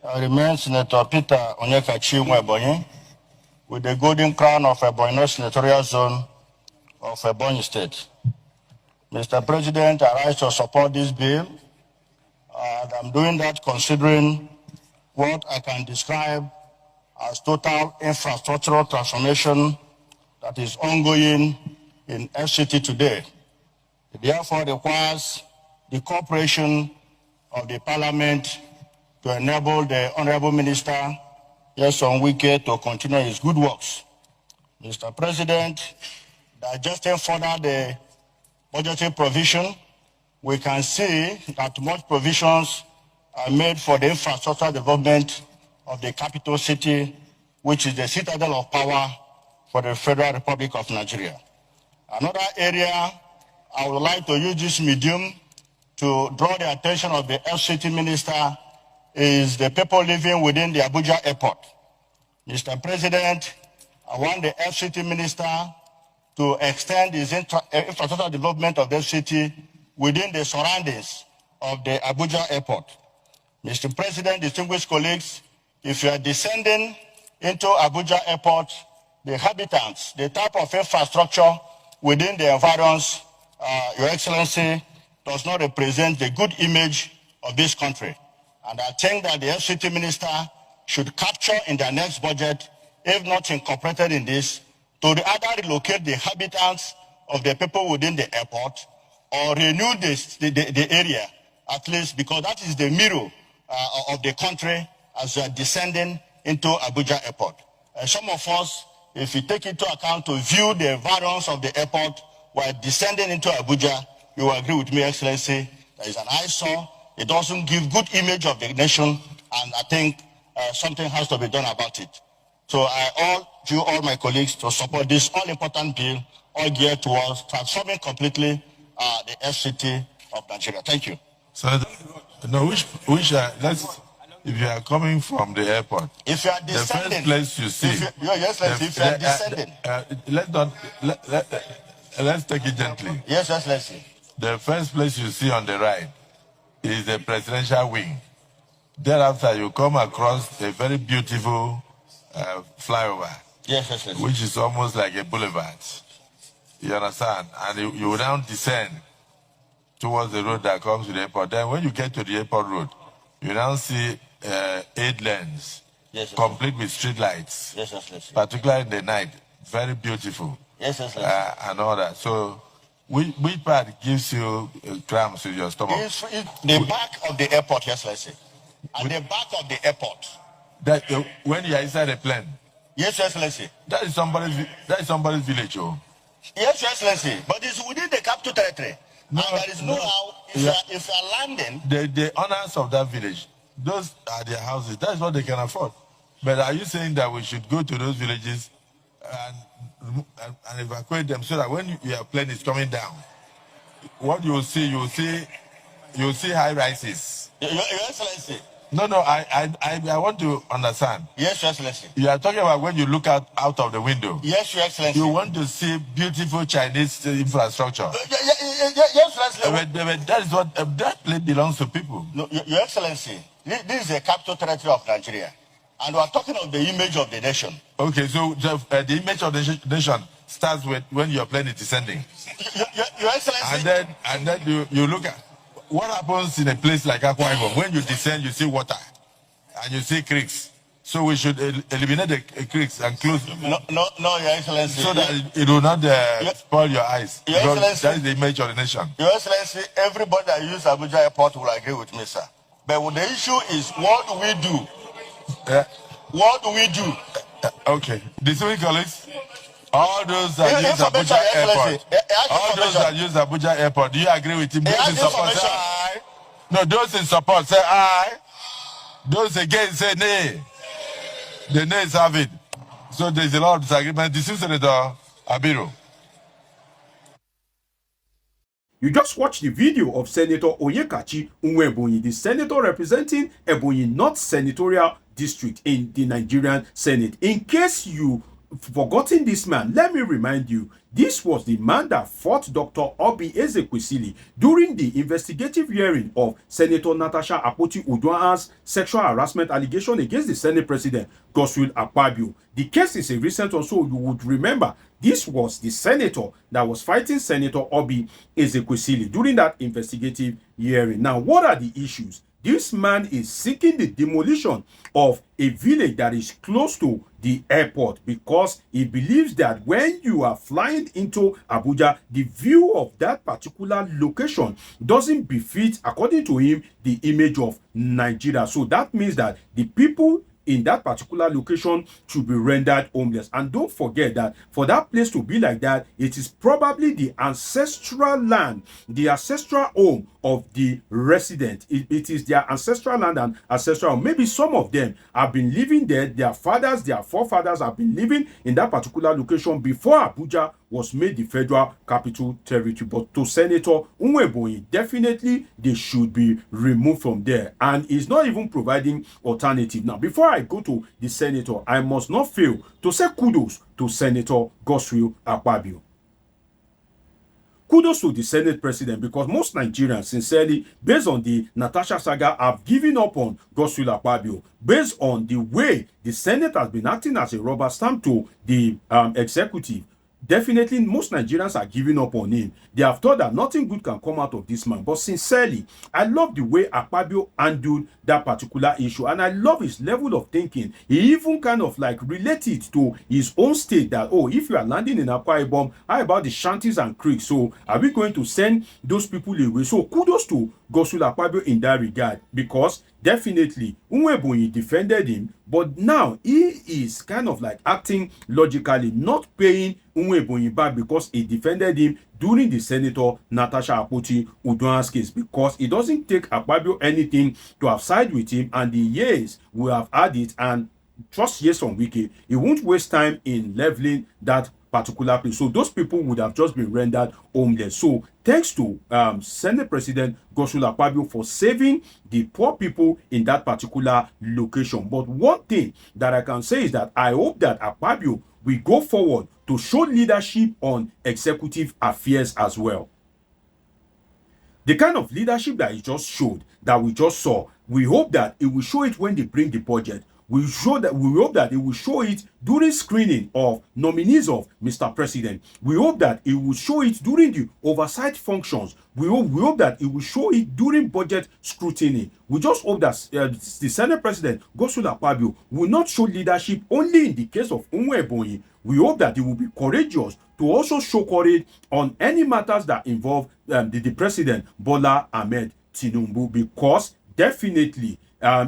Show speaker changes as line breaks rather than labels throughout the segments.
I remain Senator Peter Onyekachi Ebonyi with the golden crown of Ebonyi Senatorial Zone of Ebonyi State. Mr. President, I rise to support this bill, and I'm doing that considering what I can describe as total infrastructural transformation that is ongoing in FCT today. It therefore requires the cooperation of the Parliament to enable the Honorable Minister, Wike, to continue his good works. Mr. President, digesting further the budgetary provision, we can see that much provisions are made for the infrastructure development of the capital city, which is the citadel of power for the Federal Republic of Nigeria. Another area I would like to use this medium to draw the attention of the FCT Minister is the people living within the Abuja airport. Mr. President, I want the FCT Minister to extend his infrastructure development of the FCT within the surroundings of the Abuja airport. Mr. President, distinguished colleagues, if you are descending into Abuja airport, the habitants, the type of infrastructure within the environs, Your Excellency, does not represent the good image of this country. And I think that the FCT Minister should capture in their next budget, if not incorporated in this, to either relocate the habitants of the people within the airport or renew the area, at least, because that is the mirror of the country as we are descending into Abuja airport. Some of us, if you take into account to view the environs of the airport while descending into Abuja, you will agree with me, Excellency, there is an eyesore. It doesn't give good image of the nation, and I think something has to be done about it. So I urge all my colleagues to support this all-important bill, all geared towards transforming completely the FCT of Nigeria. Thank you.
So, no, let's, if you are coming from the airport,
if you are descending,
the first place you see,
if you are descending,
let's take it gently.
Yes, let's see.
The first place you see on the right is the presidential wing. Thereafter, you come across a very beautiful flyover,
yes,
which is almost like a boulevard. You understand? And you will now descend towards the road that comes to the airport. Then when you get to the airport road, you now see 8 lanes,
yes,
complete with street lights,
yes,
particularly in the night. Very beautiful.
Yes,
and all that. So, which part gives you cramps in your stomach?
It's the back of the airport, yes, let's say. At the back of the airport.
That when you are inside a plane.
Yes, let's say.
That is somebody's village, oh.
Yes, let's say. But it's within the capital territory. No, and there is no how if you are landing.
The owners of that village, those are their houses. That's what they can afford. But are you saying that we should go to those villages and evacuate them so that when your plane is coming down, what you will see high rises?
Your Excellency.
No, I want to understand.
Yes, Your Excellency.
You are talking about when you look out of the window.
Yes, Your Excellency.
You want to see beautiful Chinese infrastructure.
Yes, Your Excellency.
But that is what that place belongs to people.
No, Your Excellency, this is the capital territory of Nigeria. And we are talking of the image of the nation.
Okay, so the image of the nation starts with when your plane is descending.
Your Excellency.
And then you look at what happens in a place like Akpabio. When you descend, you see water and you see creeks. So we should eliminate the creeks and close them.
No, Your Excellency.
So that it will not spoil your eyes.
Your Excellency.
That is the image of the nation.
Your Excellency, everybody that uses Abuja airport will agree with me, sir. But the issue is, what do we do? What do we do?
Okay. Distinguished colleagues, all those that use Abuja airport, Abuja airport, do you agree with him? Those in support say aye. No, those in support say aye. Those against say nay. The nays have it. So there's a lot of disagreement. This is Senator Abiro.
You just watched the video of Senator Onyekachi Ebonyi, the senator representing Ebonyi North Senatorial District in the Nigerian Senate. In case you forgotten this man, let me remind you, this was the man that fought Dr. Obi Ezekwesili during the investigative hearing of Senator Natasha Akpoti-Uduaghan's sexual harassment allegation against the Senate President, Godswill Akpabio. The case is a recent one, so you would remember this was the senator that was fighting Senator Obi Ezekwesili during that investigative hearing. Now, what are the issues? This man is seeking the demolition of a village that is close to the airport because he believes that when you are flying into Abuja, the view of that particular location doesn't befit, according to him, the image of Nigeria. So that means that the people in that particular location should be rendered homeless. And don't forget that for that place to be like that, it is probably the ancestral land, the ancestral home of the resident. It is their ancestral land and ancestral home. Maybe some of them have been living there. Their fathers, their forefathers have been living in that particular location before Abuja was made the federal capital territory. But to Senator Nwebonyi, definitely they should be removed from there. And he's not even providing alternative. Now, before I go to the senator, I must not fail to say kudos to Senator Godswill Akpabio. Kudos to the Senate President, because most Nigerians, sincerely, based on the Natasha saga, have given up on Godswill Akpabio, based on the way the Senate has been acting as a rubber stamp to the executive. Definitely, most Nigerians are giving up on him. They have thought that nothing good can come out of this man. But sincerely, I love the way Akpabio handled that particular issue. And I love his level of thinking. He even kind of like related to his own state that, oh, if you are landing in Akwa Ibom, how about the shanties and creeks? So are we going to send those people away? So kudos to Godswill Akpabio in that regard, because definitely Nwebonyi defended him, but now he is kind of like acting logically, not paying Nwebonyi back because he defended him during the Senator Natasha Akpoti-Uduaghan's case, because it doesn't take Akpabio anything to have sided with him, and the years we have had it, and trust years on Wike, he won't waste time in leveling that particular place. So those people would have just been rendered homeless. So thanks to Senate President Godswill Akpabio for saving the poor people in that particular location. But one thing that I can say is that I hope that Akpabio will go forward to show leadership on executive affairs as well. The kind of leadership that he just showed, that we just saw, we hope that it will show it when they bring the budget. We hope that it will show it during screening of nominees of Mr. President. We hope that it will show it during the oversight functions. We hope that it will show it during budget scrutiny. We just hope that the Senate President, Godswill Akpabio, will not show leadership only in the case of Nwebonyi. We hope that he will be courageous to also show courage on any matters that involve the President, Bola Ahmed Tinubu, because definitely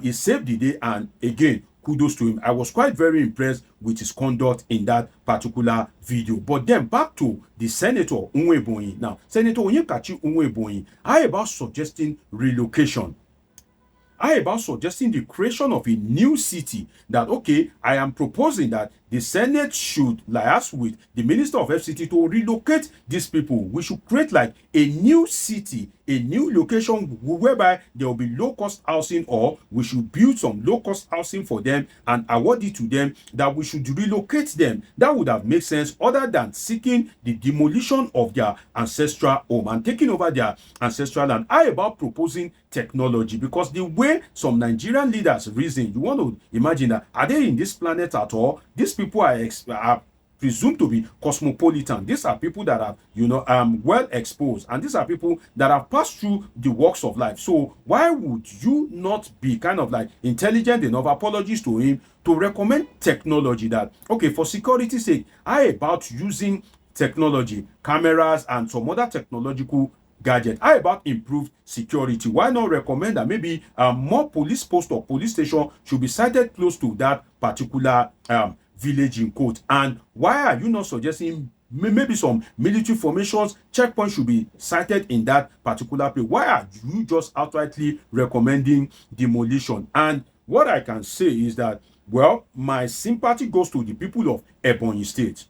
he saved the day. And again, kudos to him. I was quite very impressed with his conduct in that particular video. But then back to the Senator Nwebonyi. Now, Senator Onyekachi Nwebonyi, how about suggesting relocation? How about suggesting the creation of a new city? That, okay, I am proposing that the Senate should liaise with the Minister of FCT to relocate these people. We should create like a new city, a new location whereby there will be low-cost housing, or we should build some low-cost housing for them and award it to them, that we should relocate them. That would have made sense, other than seeking the demolition of their ancestral home and taking over their ancestral land. How about proposing technology? Because the way some Nigerian leaders reason, you want to imagine that, are they in this planet at all? These people are presumed to be cosmopolitan. These are people that are, well exposed, and these are people that have passed through the walks of life. So why would you not be kind of like intelligent enough, apologies to him, to recommend technology that, okay, for security's sake, how about using technology, cameras and some other technological gadget? How about improved security? Why not recommend that maybe more police posts or police station should be sited close to that particular village in quote? And why are you not suggesting maybe some military formations, checkpoints should be sited in that particular place? Why are you just outrightly recommending demolition? And what I can say is that, well, my sympathy goes to the people of Ebonyi State,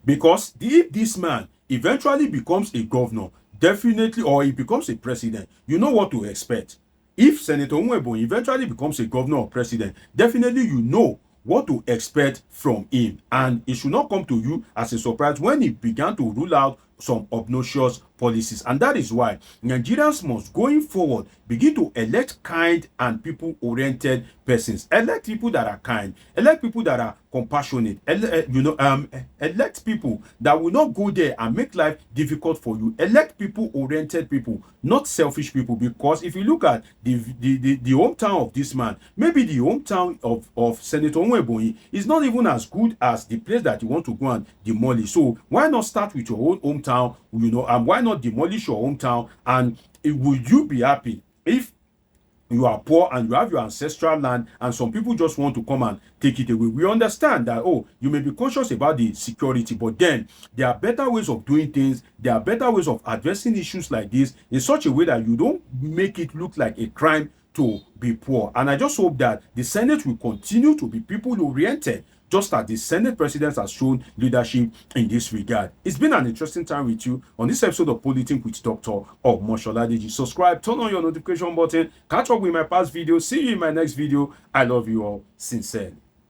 because if this man eventually becomes a governor, definitely, or he becomes a president, you know what to expect. If Senator Nwebonyi eventually becomes a governor or president, definitely you know what to expect from him. And it should not come to you as a surprise when he began to rule out some obnoxious policies. And that is why Nigerians must, going forward, begin to elect kind and people-oriented persons. Elect people that are kind. Elect people that are compassionate. Elect people that will not go there and make life difficult for you. Elect people-oriented people, not selfish people. Because if you look at the hometown of this man, maybe the hometown of Senator Nwebonyi is not even as good as the place that you want to go and demolish. So why not start with your own hometown, and why not demolish your hometown? And would you be happy if you are poor and you have your ancestral land and some people just want to come and take it away? We understand that, oh, you may be conscious about the security, but then there are better ways of doing things. There are better ways of addressing issues like this in such a way that you don't make it look like a crime to be poor. And I just hope that the Senate will continue to be people-oriented, just as the Senate president has shown leadership in this regard. It's been an interesting time with you on this episode of Politics with Dr. Omoshola. Subscribe, turn on your notification button, catch up with my past videos. See you in my next video. I love you all sincerely.